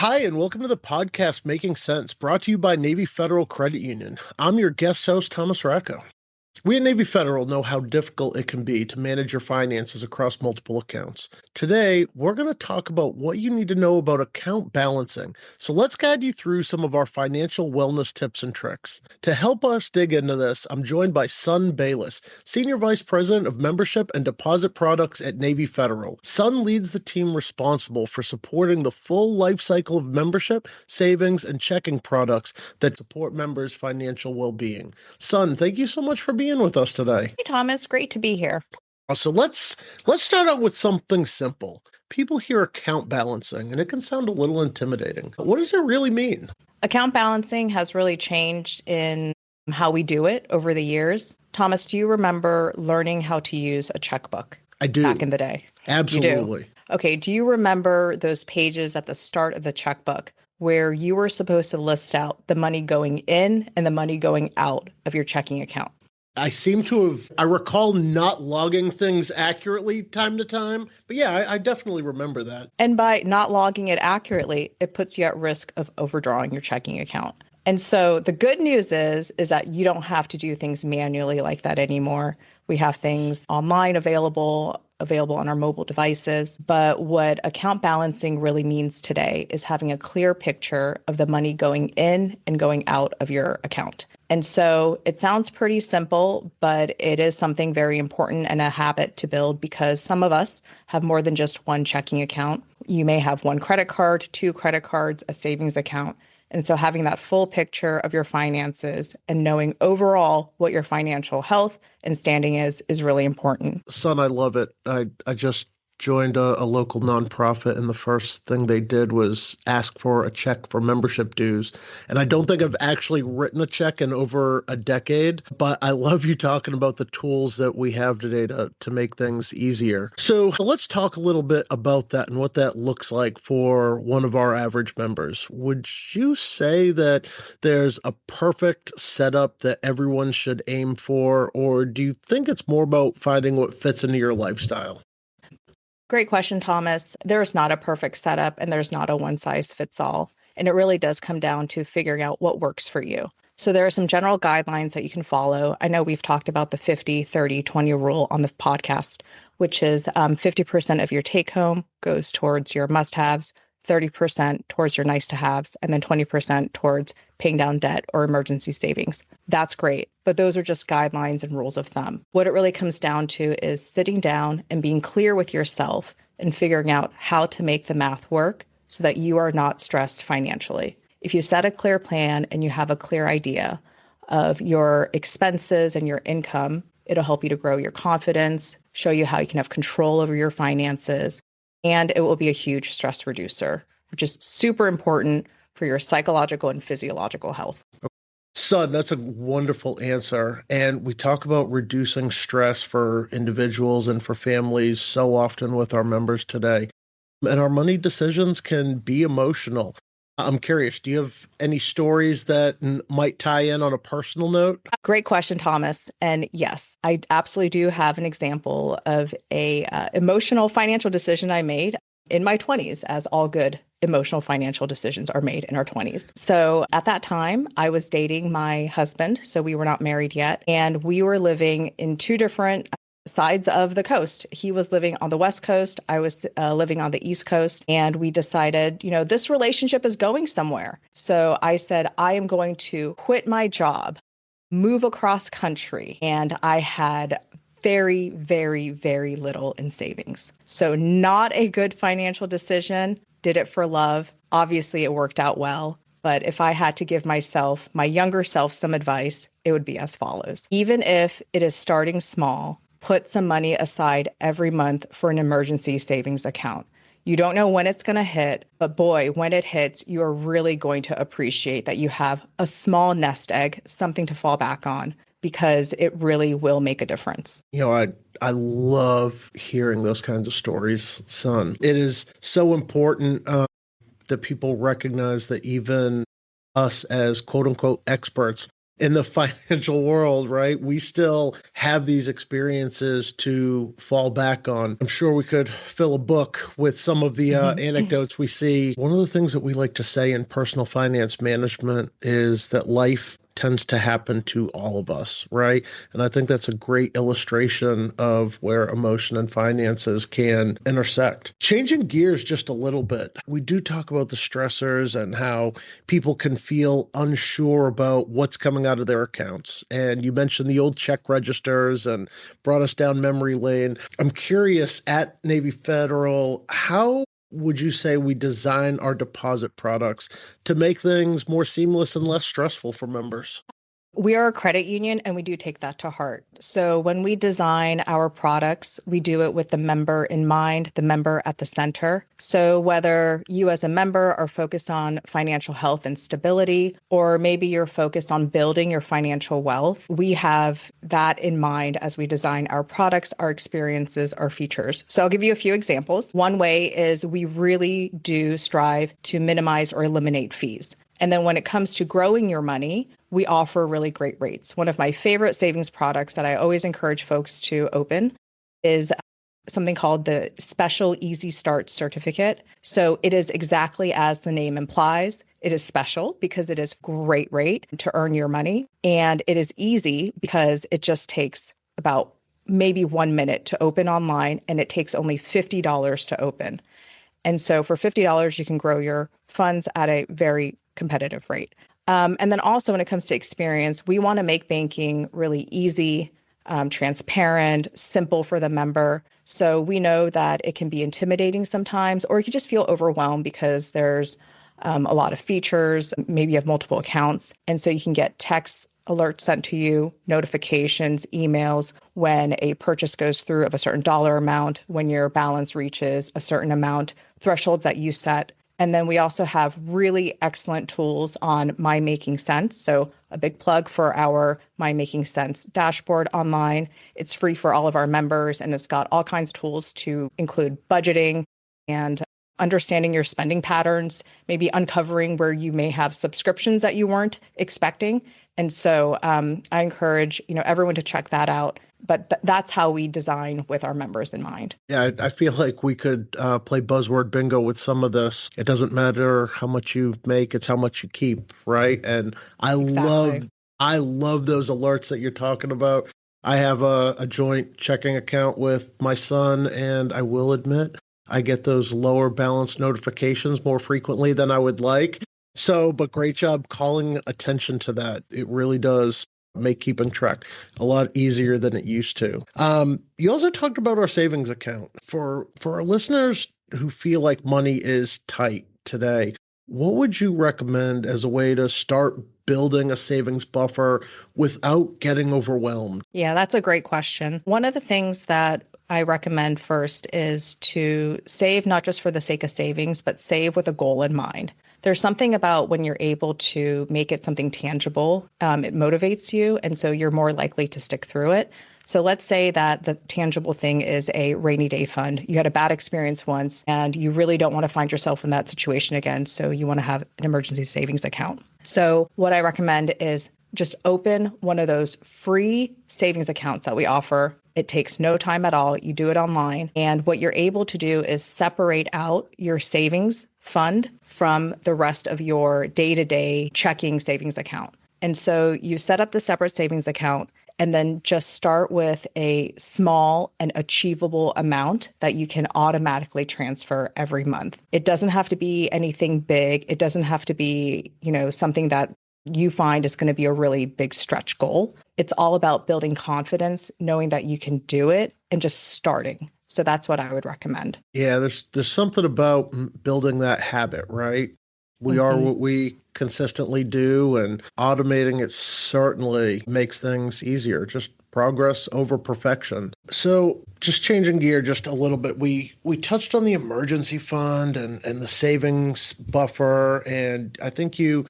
Hi, and welcome to the podcast Making Sense, brought to you by Navy Federal Credit Union. I'm your guest host, Thomas Racco. We at Navy Federal know how difficult it can be to manage your finances across multiple accounts. Today, we're going to talk about what you need to know about account balancing. So let's guide you through some of our financial wellness tips and tricks. To help us dig into this, I'm joined by Sun Bayless, Senior Vice President of Membership and Deposit Products at Navy Federal. Sun leads the team responsible for supporting the full life cycle of membership, savings, and checking products that support members' financial well-being. Sun, thank you so much for being with us today. Hey, Thomas, great to be here. So let's start out with something simple. People hear account balancing, and it can sound a little intimidating. What does it really mean? Account balancing has really changed in how we do it over the years. Thomas, do you remember learning how to use a checkbook? I do. Back in the day. Absolutely. You do? Okay, do you remember those pages at the start of the checkbook where you were supposed to list out the money going in and the money going out of your checking account? I recall not logging things accurately time to time, but yeah, I definitely remember that. And by not logging it accurately, it puts you at risk of overdrawing your checking account. And so the good news is that you don't have to do things manually like that anymore. We have things online available on our mobile devices. But what account balancing really means today is having a clear picture of the money going in and going out of your account. And so it sounds pretty simple, but it is something very important and a habit to build because some of us have more than just one checking account. You may have one credit card, two credit cards, a savings account. And so having that full picture of your finances and knowing overall what your financial health and standing is really important. Son, I love it. I just joined a local nonprofit, and the first thing they did was ask for a check for membership dues. And I don't think I've actually written a check in over a decade, but I love you talking about the tools that we have today to make things easier. So let's talk a little bit about that and what that looks like for one of our average members. Would you say that there's a perfect setup that everyone should aim for, or do you think it's more about finding what fits into your lifestyle? Great question, Thomas. There's not a perfect setup and there's not a one size fits all. And it really does come down to figuring out what works for you. So there are some general guidelines that you can follow. I know we've talked about the 50, 30, 20 rule on the podcast, which is 50% of your take home goes towards your must haves, 30% towards your nice to haves, and then 20% towards paying down debt or emergency savings. That's great, but those are just guidelines and rules of thumb. What it really comes down to is sitting down and being clear with yourself and figuring out how to make the math work so that you are not stressed financially. If you set a clear plan and you have a clear idea of your expenses and your income, it'll help you to grow your confidence, show you how you can have control over your finances, and it will be a huge stress reducer, which is super important for your psychological and physiological health. Son, that's a wonderful answer. And we talk about reducing stress for individuals and for families so often with our members today. And our money decisions can be emotional. I'm curious, do you have any stories that might tie in on a personal note? Great question, Thomas. And yes, I absolutely do have an example of a emotional financial decision I made in my 20s, as all good emotional financial decisions are made in our 20s. So at that time, I was dating my husband. So we were not married yet. And we were living in two different sides of the coast. He was living on the West Coast. I was living on the East Coast. And we decided, this relationship is going somewhere. So I said, I am going to quit my job, move across country. And I had very, very, very little in savings. So not a good financial decision. Did it for love. Obviously, it worked out well. But if I had to give myself, my younger self, some advice, it would be as follows. Even if it is starting small, put some money aside every month for an emergency savings account. You don't know when it's going to hit, but boy, when it hits, you are really going to appreciate that you have a small nest egg, something to fall back on, because it really will make a difference. I love hearing those kinds of stories, son. It is so important that people recognize that even us as quote unquote experts in the financial world, right? We still have these experiences to fall back on. I'm sure we could fill a book with some of the anecdotes we see. One of the things that we like to say in personal finance management is that life tends to happen to all of us, right? And I think that's a great illustration of where emotion and finances can intersect. Changing gears just a little bit, we do talk about the stressors and how people can feel unsure about what's coming out of their accounts. And you mentioned the old check registers and brought us down memory lane. I'm curious, at Navy Federal, how would you say we design our deposit products to make things more seamless and less stressful for members? We are a credit union and we do take that to heart. So when we design our products, we do it with the member in mind, the member at the center. So whether you as a member are focused on financial health and stability, or maybe you're focused on building your financial wealth, we have that in mind as we design our products, our experiences, our features. So I'll give you a few examples. One way is we really do strive to minimize or eliminate fees. And then when it comes to growing your money, we offer really great rates. One of my favorite savings products that I always encourage folks to open is something called the Special Easy Start Certificate. So it is exactly as the name implies. It is special because it is great rate to earn your money. And it is easy because it just takes about maybe 1 minute to open online, and it takes only $50 to open. And so for $50, you can grow your funds at a very competitive rate. And then also when it comes to experience, we want to make banking really easy, transparent, simple for the member. So we know that it can be intimidating sometimes, or you can just feel overwhelmed because there's a lot of features, maybe you have multiple accounts. And so you can get texts, alerts sent to you, notifications, emails when a purchase goes through of a certain dollar amount, when your balance reaches a certain amount, thresholds that you set. And then we also have really excellent tools on My Making Sense. So a big plug for our My Making Sense dashboard online. It's free for all of our members, and it's got all kinds of tools to include budgeting and understanding your spending patterns, maybe uncovering where you may have subscriptions that you weren't expecting. And so I encourage, everyone to check that out. But that's how we design with our members in mind. Yeah, I feel like we could play buzzword bingo with some of this. It doesn't matter how much you make, it's how much you keep, right? And Exactly. I love those alerts that you're talking about. I have a joint checking account with my son, and I will admit I get those lower balance notifications more frequently than I would like. So, but great job calling attention to that. It really does make keeping track a lot easier than it used to. You also talked about our savings account. For our listeners who feel like money is tight today, what would you recommend as a way to start building a savings buffer without getting overwhelmed? Yeah, that's a great question. One of the things that I recommend first is to save not just for the sake of savings, but save with a goal in mind. There's something about when you're able to make it something tangible, it motivates you, and so you're more likely to stick through it. So let's say that the tangible thing is a rainy day fund. You had a bad experience once, and you really don't want to find yourself in that situation again, so you want to have an emergency savings account. So what I recommend is just open one of those free savings accounts that we offer. It takes no time at all. You do it online. And what you're able to do is separate out your savings fund from the rest of your day-to-day checking savings account. And so you set up the separate savings account and then just start with a small and achievable amount that you can automatically transfer every month. It doesn't have to be anything big. It doesn't have to be, something that you find is going to be a really big stretch goal. It's all about building confidence, knowing that you can do it, and just starting. So that's what I would recommend. Yeah, there's something about building that habit, right? We are Mm-hmm. what we consistently do, and automating it certainly makes things easier. Just progress over perfection. So, just changing gear just a little bit, we touched on the emergency fund and the savings buffer, and I think you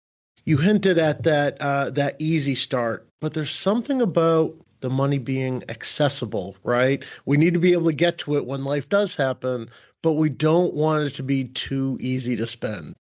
hinted at that easy start. But there's something about the money being accessible, right? We need to be able to get to it when life does happen, but we don't want it to be too easy to spend.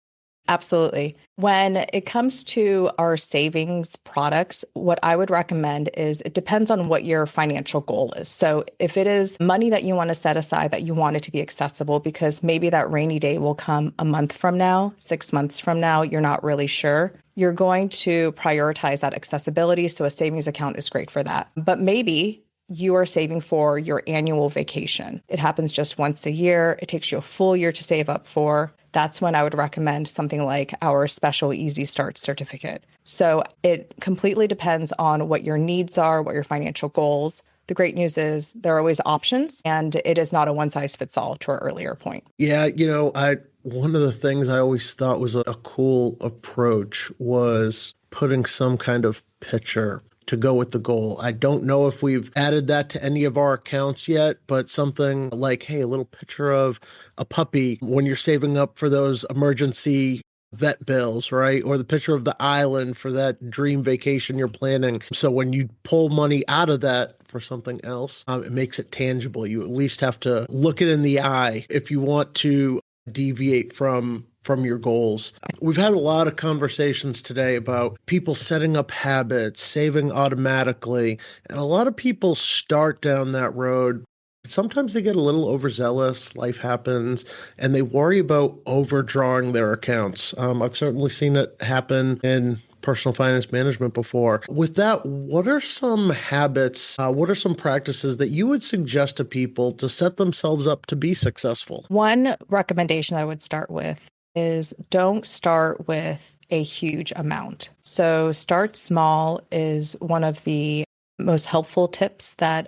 Absolutely. When it comes to our savings products, what I would recommend is it depends on what your financial goal is. So if it is money that you want to set aside that you want it to be accessible because maybe that rainy day will come a month from now, 6 months from now, you're not really sure. You're going to prioritize that accessibility. So a savings account is great for that. But maybe you are saving for your annual vacation. It happens just once a year. It takes you a full year to save up for. That's when I would recommend something like our special Easy Start certificate. So it completely depends on what your needs are, what your financial goals. The great news is there are always options, and it is not a one size fits all to our earlier point. Yeah, I one of the things I always thought was a cool approach was putting some kind of picture to go with the goal. I don't know if we've added that to any of our accounts yet, but something like, hey, a little picture of a puppy when you're saving up for those emergency vet bills, right? Or the picture of the island for that dream vacation you're planning. So when you pull money out of that for something else, it makes it tangible. You at least have to look it in the eye if you want to deviate from your goals. We've had a lot of conversations today about people setting up habits, saving automatically, and a lot of people start down that road. Sometimes they get a little overzealous, life happens, and they worry about overdrawing their accounts. I've certainly seen it happen in personal finance management before. With that, what are some habits, what are some practices that you would suggest to people to set themselves up to be successful? One recommendation I would start with is don't start with a huge amount. So start small is one of the most helpful tips that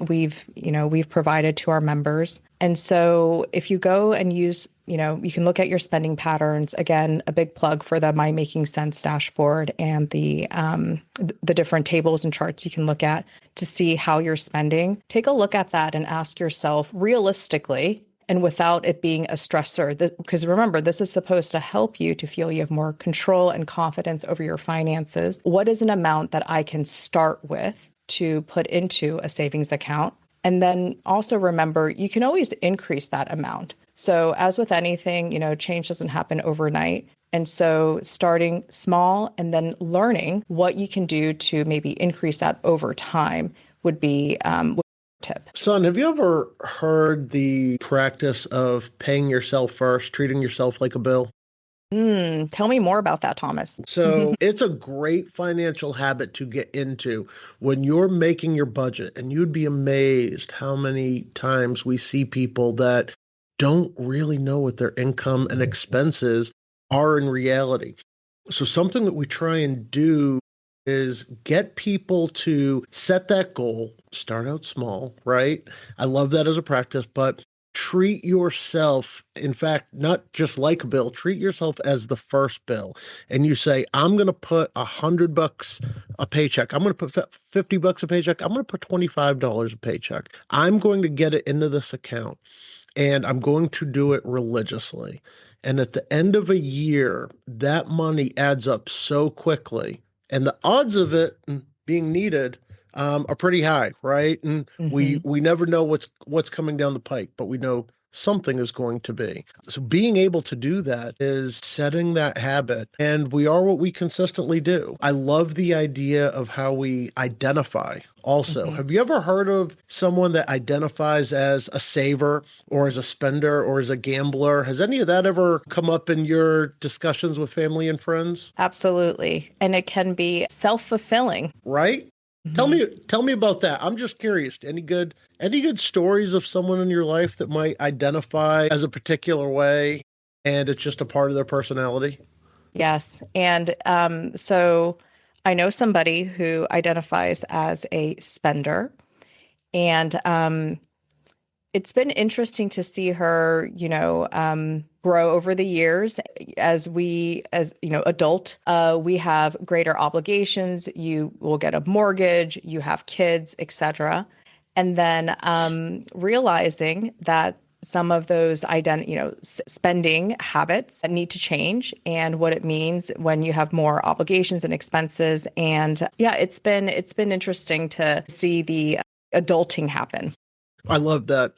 we've provided to our members. And so if you go and use, you can look at your spending patterns. Again, a big plug for the My Making Sense dashboard and the different tables and charts you can look at to see how you're spending. Take a look at that and ask yourself realistically, and without it being a stressor, because remember, this is supposed to help you to feel you have more control and confidence over your finances. What is an amount that I can start with to put into a savings account? And then also remember, you can always increase that amount. So as with anything, change doesn't happen overnight. And so starting small and then learning what you can do to maybe increase that over time would be tip. Son, have you ever heard the practice of paying yourself first, treating yourself like a bill? Tell me more about that, Thomas. So it's a great financial habit to get into when you're making your budget, and you'd be amazed how many times we see people that don't really know what their income and expenses are in reality. So something that we try and do is get people to set that goal, start out small, right? I love that as a practice, but treat yourself, in fact, not just like a bill, treat yourself as the first bill. And you say, I'm going to put $100 a paycheck. I'm going to put $50 a paycheck. I'm going to put $25 a paycheck. I'm going to get it into this account, and I'm going to do it religiously. And at the end of a year, that money adds up so quickly, and the odds of it being needed are pretty high, right? And we never know what's coming down the pike, but we know something is going to be. So being able to do that is setting that habit, and we are what we consistently do. I love the idea of how we identify also. Have you ever heard of someone that identifies as a saver or as a spender or as a gambler? Has any of that ever come up in your discussions with family and friends? Absolutely. And it can be self-fulfilling. Right? Tell me about that. I'm just curious. Any good stories of someone in your life that might identify as a particular way and it's just a part of their personality? Yes. And so I know somebody who identifies as a spender, and it's been interesting to see her, grow over the years. As adult, we have greater obligations. You will get a mortgage, you have kids, etc. And then realizing that some of those spending habits need to change, and what it means when you have more obligations and expenses. And yeah, it's been interesting to see the adulting happen. I love that.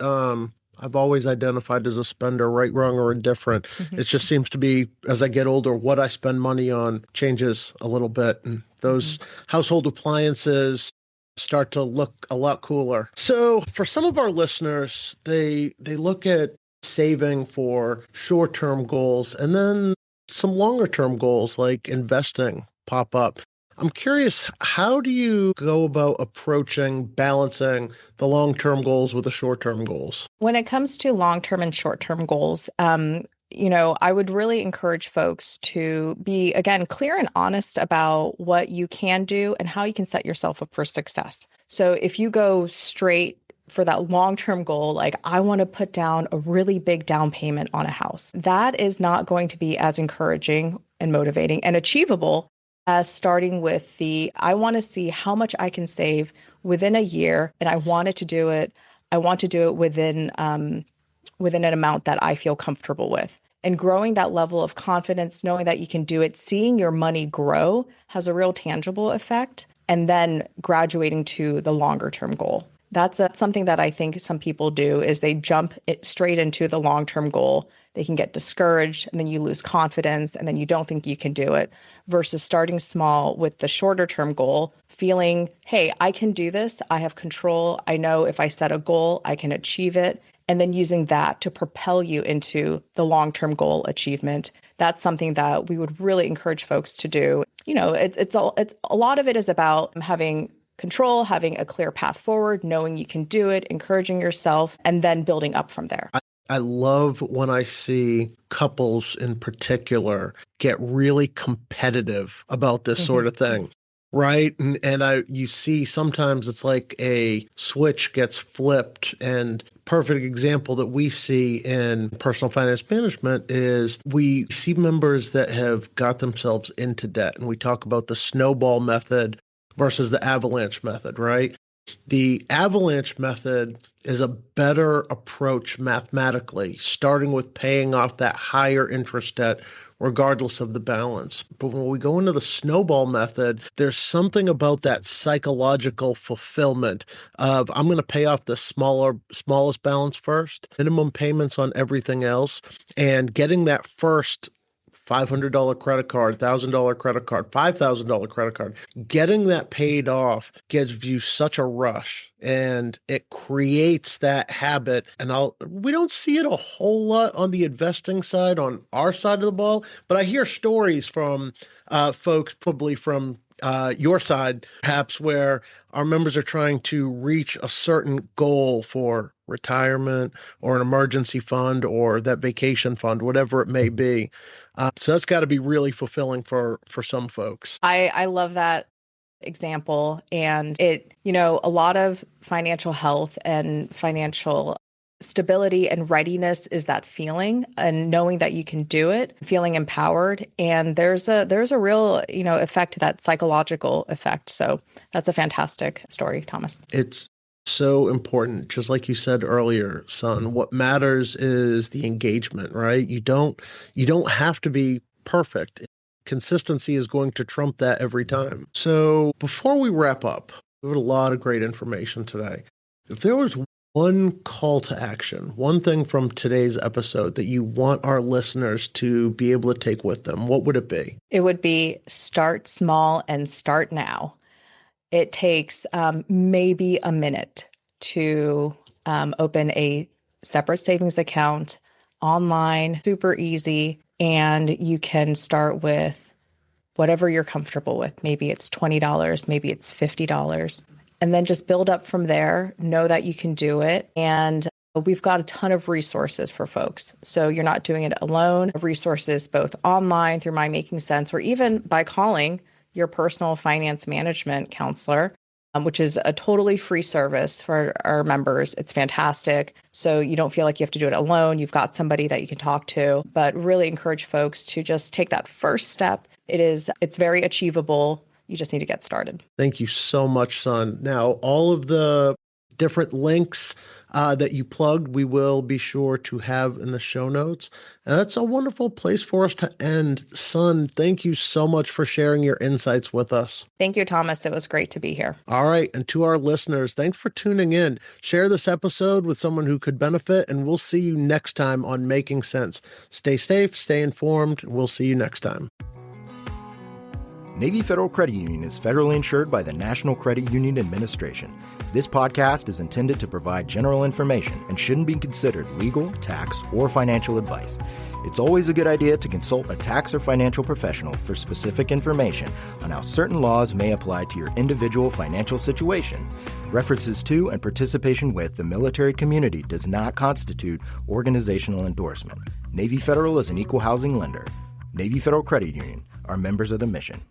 I've always identified as a spender, right, wrong, or indifferent. Mhm. It just seems to be, as I get older, what I spend money on changes a little bit. And those Mhm. household appliances start to look a lot cooler. So for some of our listeners, they look at saving for short-term goals and then some longer-term goals like investing pop up. I'm curious, how do you go about approaching balancing the long-term goals with the short-term goals? When it comes to long-term and short-term goals, I would really encourage folks to be, again, clear and honest about what you can do and how you can set yourself up for success. So if you go straight for that long-term goal, like I want to put down a really big down payment on a house, that is not going to be as encouraging and motivating and achievable as starting with I want to see how much I can save within a year, and I want to do it within an amount that I feel comfortable with. And growing that level of confidence, knowing that you can do it, seeing your money grow has a real tangible effect, and then graduating to the longer term goal. That's something that I think some people do is they jump straight into the long-term goal. They can get discouraged and then you lose confidence and then you don't think you can do it versus starting small with the shorter term goal, feeling, hey, I can do this. I have control. I know if I set a goal, I can achieve it. And then using that to propel you into the long-term goal achievement. That's something that we would really encourage folks to do. It's a lot of it is about having control, having a clear path forward, knowing you can do it, encouraging yourself, and then building up from there. I love when I see couples in particular get really competitive about this Mhm. sort of thing. Right. And you see sometimes it's like a switch gets flipped. And perfect example that we see in personal finance management is we see members that have got themselves into debt. And we talk about the snowball method versus the avalanche method, right? The avalanche method is a better approach mathematically, starting with paying off that higher interest debt regardless of the balance. But when we go into the snowball method, there's something about that psychological fulfillment of I'm going to pay off the smallest balance first, minimum payments on everything else, and getting that first $500 credit card, $1,000 credit card, $5,000 credit card, getting that paid off gives you such a rush and it creates that habit. And we don't see it a whole lot on the investing side, on our side of the ball, but I hear stories from folks, probably from your side, perhaps, where our members are trying to reach a certain goal for retirement or an emergency fund or that vacation fund, whatever it may be. So that's got to be really fulfilling for some folks. I love that example. And a lot of financial health and financial stability and readiness is that feeling and knowing that you can do it, feeling empowered. And there's a real, effect to that psychological effect. So that's a fantastic story, Thomas. It's so important, just like you said earlier, son. What matters is the engagement, right? You don't have to be perfect. Consistency is going to trump that every time. So before we wrap up, we have a lot of great information today. If there was one call to action, one thing from today's episode that you want our listeners to be able to take with them, what would it be? It would be start small and start now. It takes maybe a minute to open a separate savings account online, super easy. And you can start with whatever you're comfortable with. Maybe it's $20, maybe it's $50. And then just build up from there. Know that you can do it. And we've got a ton of resources for folks. So you're not doing it alone. Resources both online through My Making Sense or even by calling your personal finance management counselor, which is a totally free service for our members. It's fantastic. So you don't feel like you have to do it alone. You've got somebody that you can talk to, but really encourage folks to just take that first step. It's very achievable. You just need to get started. Thank you so much, son. Now, all of the different links that you plugged, we will be sure to have in the show notes. And that's a wonderful place for us to end. Sun, thank you so much for sharing your insights with us. Thank you, Thomas. It was great to be here. All right. And to our listeners, thanks for tuning in. Share this episode with someone who could benefit, and we'll see you next time on Making Sense. Stay safe, stay informed, and we'll see you next time. Navy Federal Credit Union is federally insured by the National Credit Union Administration. This podcast is intended to provide general information and shouldn't be considered legal, tax, or financial advice. It's always a good idea to consult a tax or financial professional for specific information on how certain laws may apply to your individual financial situation. References to and participation with the military community does not constitute organizational endorsement. Navy Federal is an equal housing lender. Navy Federal Credit Union are members of the mission.